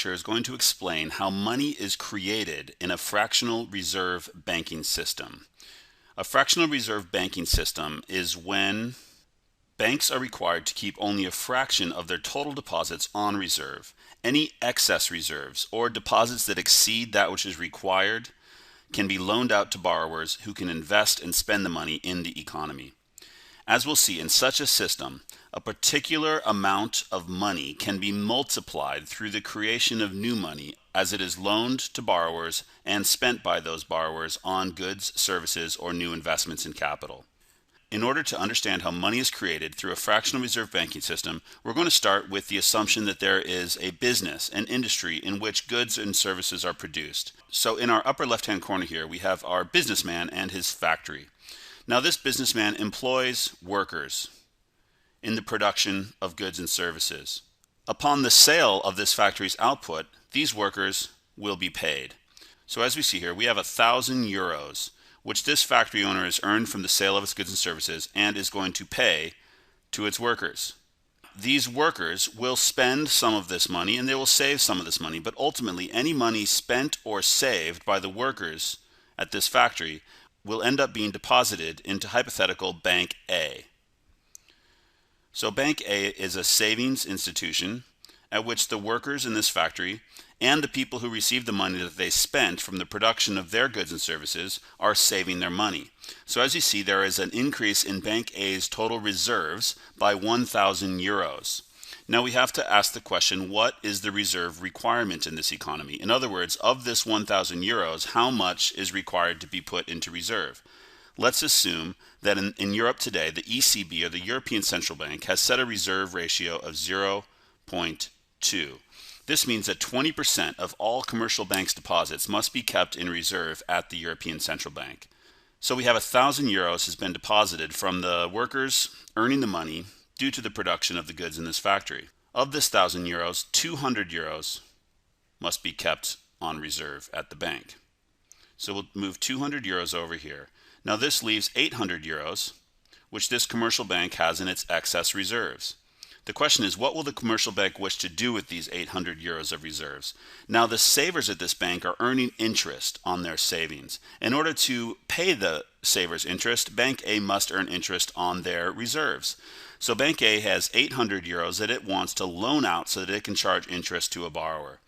lecture is going to explain how money is created in a fractional reserve banking system. A fractional reserve banking system is when banks are required to keep only a fraction of their total deposits on reserve. Any excess reserves or deposits that exceed that which is required can be loaned out to borrowers who can invest and spend the money in the economy. As we'll see, in such a system, a particular amount of money can be multiplied through the creation of new money as it is loaned to borrowers and spent by those borrowers on goods, services, or new investments in capital. In order to understand how money is created through a fractional reserve banking system, we're going to start with the assumption that there is a business, an industry in which goods and services are produced. So in our upper left-hand corner here, we have our businessman and his factory. Now this businessman employs workers in the production of goods and services. Upon the sale of this factory's output, these workers will be paid. So as we see here, we have 1,000 euros, which this factory owner has earned from the sale of its goods and services and is going to pay to its workers. These workers will spend some of this money and they will save some of this money, but ultimately any money spent or saved by the workers at this factory will end up being deposited into hypothetical Bank A. So Bank A is a savings institution at which the workers in this factory and the people who receive the money that they spent from the production of their goods and services are saving their money. So as you see, there is an increase in Bank A's total reserves by 1,000 euros. Now we have to ask the question, what is the reserve requirement in this economy? In other words, of this 1,000 euros, how much is required to be put into reserve? Let's assume that in Europe today, the ECB, or the European Central Bank, has set a reserve ratio of 0.2. This means that 20% of all commercial banks' deposits must be kept in reserve at the European Central Bank. So we have 1,000 euros has been deposited from the workers earning the money due to the production of the goods in this factory. Of this 1,000 euros, 200 euros must be kept on reserve at the bank. So we'll move 200 euros over here. Now this leaves 800 euros, which this commercial bank has in its excess reserves. The question is, what will the commercial bank wish to do with these 800 euros of reserves? Now the savers at this bank are earning interest on their savings. In order to pay the savers interest, Bank A must earn interest on their reserves. So Bank A has 800 euros that it wants to loan out so that it can charge interest to a borrower.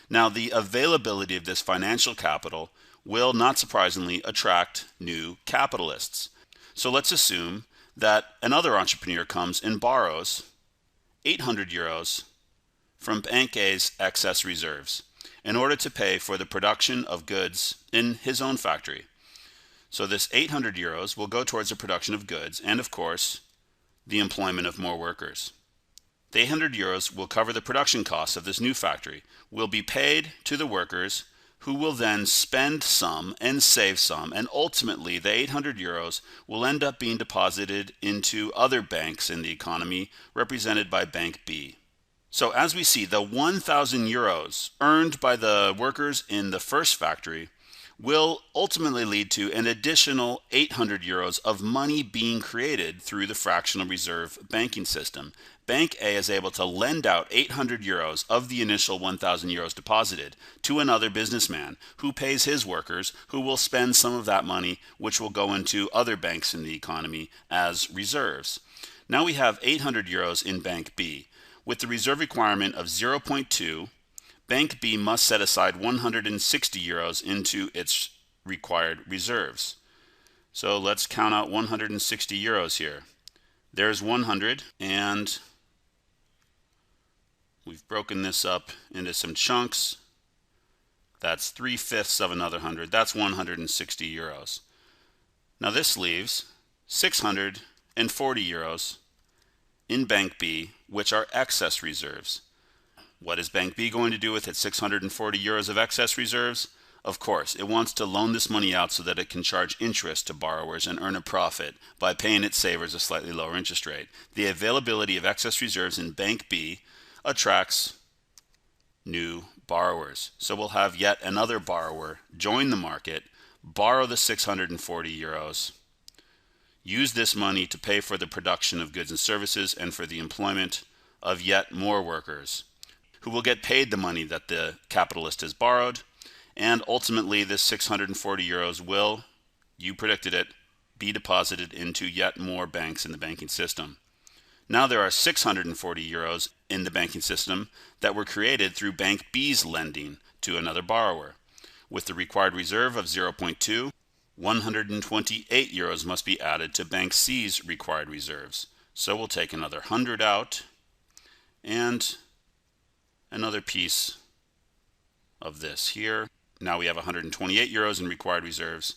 Now the availability of this financial capital will, not surprisingly, attract new capitalists. So let's assume that another entrepreneur comes and borrows 800 euros from Bank A's excess reserves in order to pay for the production of goods in his own factory. So this 800 euros will go towards the production of goods and, of course, the employment of more workers. The 800 euros will cover the production costs of this new factory, will be paid to the workers, who will then spend some and save some, and ultimately the 800 euros will end up being deposited into other banks in the economy, represented by Bank B. So as we see, the 1,000 euros earned by the workers in the first factory will ultimately lead to an additional 800 euros of money being created through the fractional reserve banking system. Bank A is able to lend out 800 euros of the initial 1,000 euros deposited to another businessman who pays his workers, who will spend some of that money, which will go into other banks in the economy as reserves. Now we have 800 euros in Bank B. With the reserve requirement of 0.2, Bank B must set aside 160 euros into its required reserves. So let's count out 160 euros here. There's 100, and we've broken this up into some chunks. That's 3/5 of another 100. That's 160 euros. Now this leaves 640 euros in Bank B, which are excess reserves. What is Bank B going to do with its 640 euros of excess reserves? Of course, it wants to loan this money out so that it can charge interest to borrowers and earn a profit by paying its savers a slightly lower interest rate. The availability of excess reserves in Bank B attracts new borrowers. So we'll have yet another borrower join the market, borrow the 640 euros, use this money to pay for the production of goods and services and for the employment of yet more workers. who will get paid the money that the capitalist has borrowed. And ultimately, this 640 euros will, you predicted it, be deposited into yet more banks in the banking system. Now there are 640 euros in the banking system that were created through Bank B's lending to another borrower. With the required reserve of 0.2, 128 euros must be added to Bank C's required reserves. So we'll take another 100 out and another piece of this here. Now we have 128 euros in required reserves,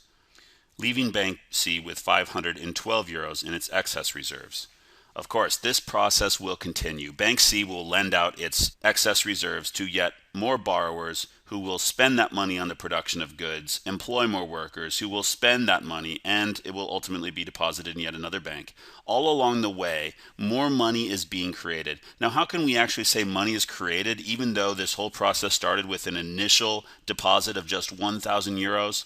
leaving Bank C with 512 euros in its excess reserves. Of course, this process will continue. Bank C will lend out its excess reserves to yet more borrowers who will spend that money on the production of goods, employ more workers who will spend that money, and it will ultimately be deposited in yet another bank. All along the way, more money is being created. Now, how can we actually say money is created even though this whole process started with an initial deposit of just 1,000 euros?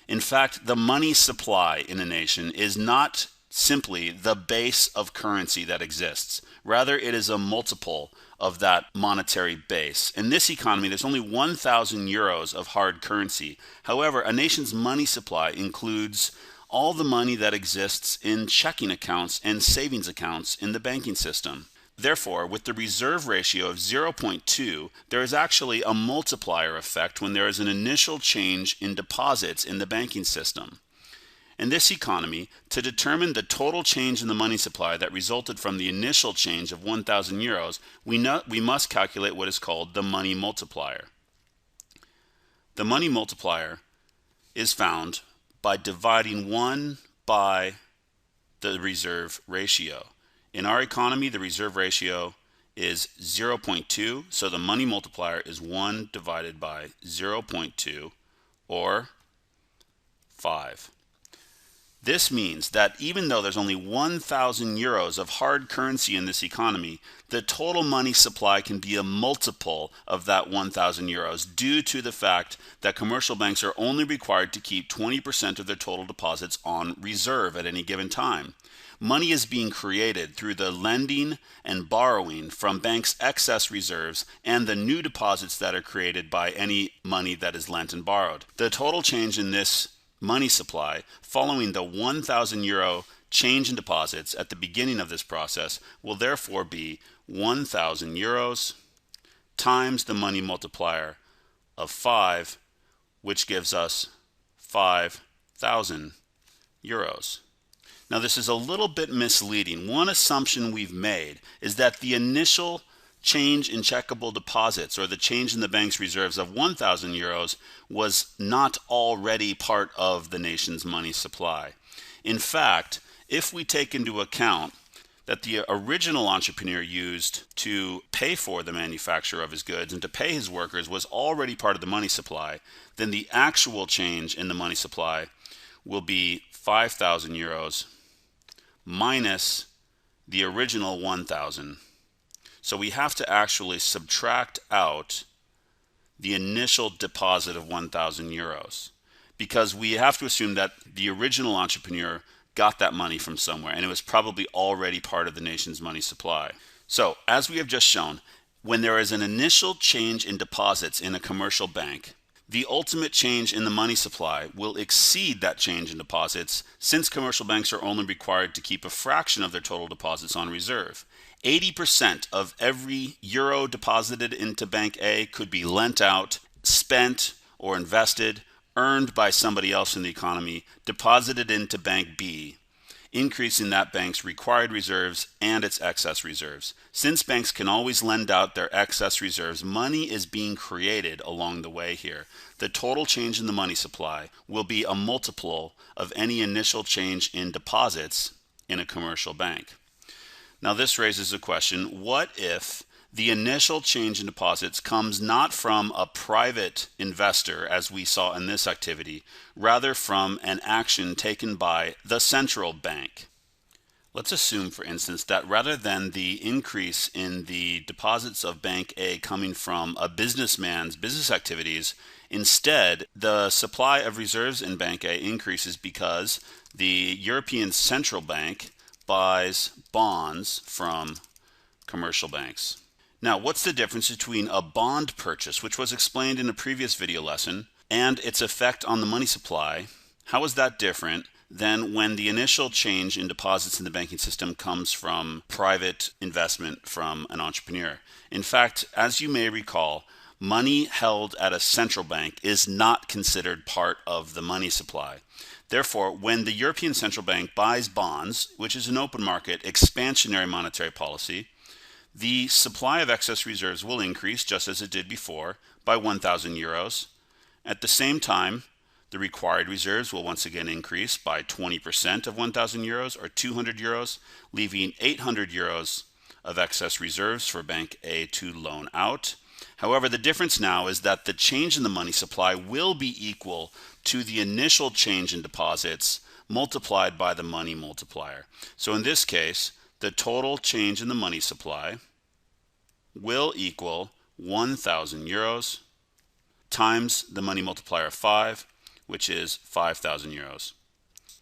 In fact, the money supply in a nation is not simply the base of currency that exists. Rather, it is a multiple of that monetary base. In this economy, there's only 1,000 euros of hard currency. However, a nation's money supply includes all the money that exists in checking accounts and savings accounts in the banking system. Therefore, with the reserve ratio of 0.2, there is actually a multiplier effect when there is an initial change in deposits in the banking system. In this economy, to determine the total change in the money supply that resulted from the initial change of 1,000 euros, we must calculate what is called the money multiplier. The money multiplier is found by dividing 1 by the reserve ratio. In our economy, the reserve ratio is 0.2, so the money multiplier is 1 divided by 0.2, or 5. This means that even though there's only 1,000 euros of hard currency in this economy, the total money supply can be a multiple of that 1,000 euros due to the fact that commercial banks are only required to keep 20% of their total deposits on reserve at any given time. Money is being created through the lending and borrowing from banks' excess reserves and the new deposits that are created by any money that is lent and borrowed. The total change in this money supply following the 1,000 euro change in deposits at the beginning of this process will therefore be 1,000 euros times the money multiplier of 5, which gives us 5,000 euros. Now this is a little bit misleading. One assumption we've made is that the initial change in checkable deposits, or the change in the bank's reserves of 1,000 euros, was not already part of the nation's money supply. In fact, if we take into account that the original entrepreneur used to pay for the manufacture of his goods and to pay his workers was already part of the money supply, then the actual change in the money supply will be 5,000 euros minus the original 1,000. So we have to actually subtract out the initial deposit of 1,000 euros, because we have to assume that the original entrepreneur got that money from somewhere and it was probably already part of the nation's money supply. So as we have just shown, when there is an initial change in deposits in a commercial bank, the ultimate change in the money supply will exceed that change in deposits, since commercial banks are only required to keep a fraction of their total deposits on reserve. 80% of every euro deposited into Bank A could be lent out, spent, or invested, earned by somebody else in the economy, deposited into Bank B, increasing that bank's required reserves and its excess reserves. Since banks can always lend out their excess reserves, money is being created along the way here. The total change in the money supply will be a multiple of any initial change in deposits in a commercial bank. Now this raises a question: what if the initial change in deposits comes not from a private investor, as we saw in this activity, rather from an action taken by the central bank? Let's assume, for instance, that rather than the increase in the deposits of Bank A coming from a businessman's business activities, instead the supply of reserves in Bank A increases because the European Central Bank buys bonds from commercial banks. Now, what's the difference between a bond purchase, which was explained in a previous video lesson, and its effect on the money supply? How is that different than when the initial change in deposits in the banking system comes from private investment from an entrepreneur? In fact, as you may recall, money held at a central bank is not considered part of the money supply. Therefore, when the European Central Bank buys bonds, which is an open market expansionary monetary policy, the supply of excess reserves will increase, just as it did before, by 1,000 euros. At the same time, the required reserves will once again increase by 20% of 1,000 euros or 200 euros, leaving 800 euros of excess reserves for Bank A to loan out. However, the difference now is that the change in the money supply will be equal to the initial change in deposits multiplied by the money multiplier. So in this case, the total change in the money supply will equal 1,000 euros times the money multiplier of 5, which is 5,000 euros.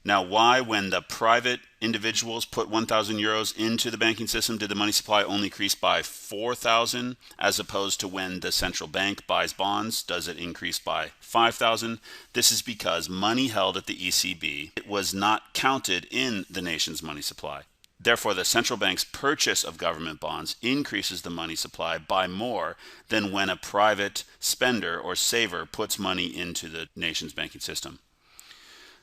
Now, why, when the private individuals put 1,000 euros into the banking system, did the money supply only increase by 4,000, as opposed to when the central bank buys bonds, does it increase by 5,000? This is because money held at the ECB, it was not counted in the nation's money supply. Therefore, the central bank's purchase of government bonds increases the money supply by more than when a private spender or saver puts money into the nation's banking system.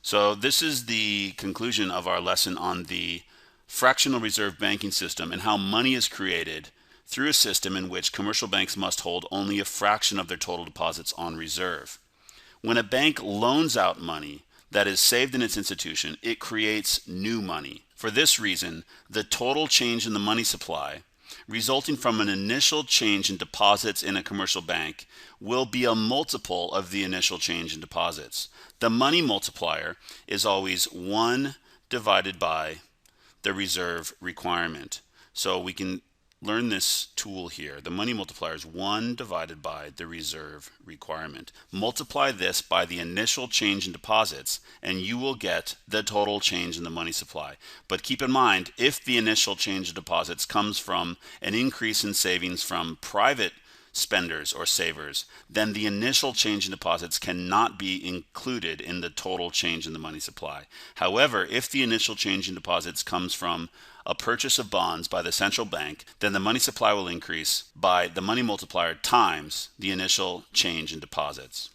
So this is the conclusion of our lesson on the fractional reserve banking system and how money is created through a system in which commercial banks must hold only a fraction of their total deposits on reserve. When a bank loans out money that is saved in its institution, it creates new money. For this reason, the total change in the money supply resulting from an initial change in deposits in a commercial bank will be a multiple of the initial change in deposits. The money multiplier is always 1 divided by the reserve requirement. So we can learn this tool here. The money multiplier is 1 divided by the reserve requirement. Multiply this by the initial change in deposits and you will get the total change in the money supply. But keep in mind, if the initial change in deposits comes from an increase in savings from private spenders or savers, then the initial change in deposits cannot be included in the total change in the money supply. However, if the initial change in deposits comes from a purchase of bonds by the central bank, then the money supply will increase by the money multiplier times the initial change in deposits.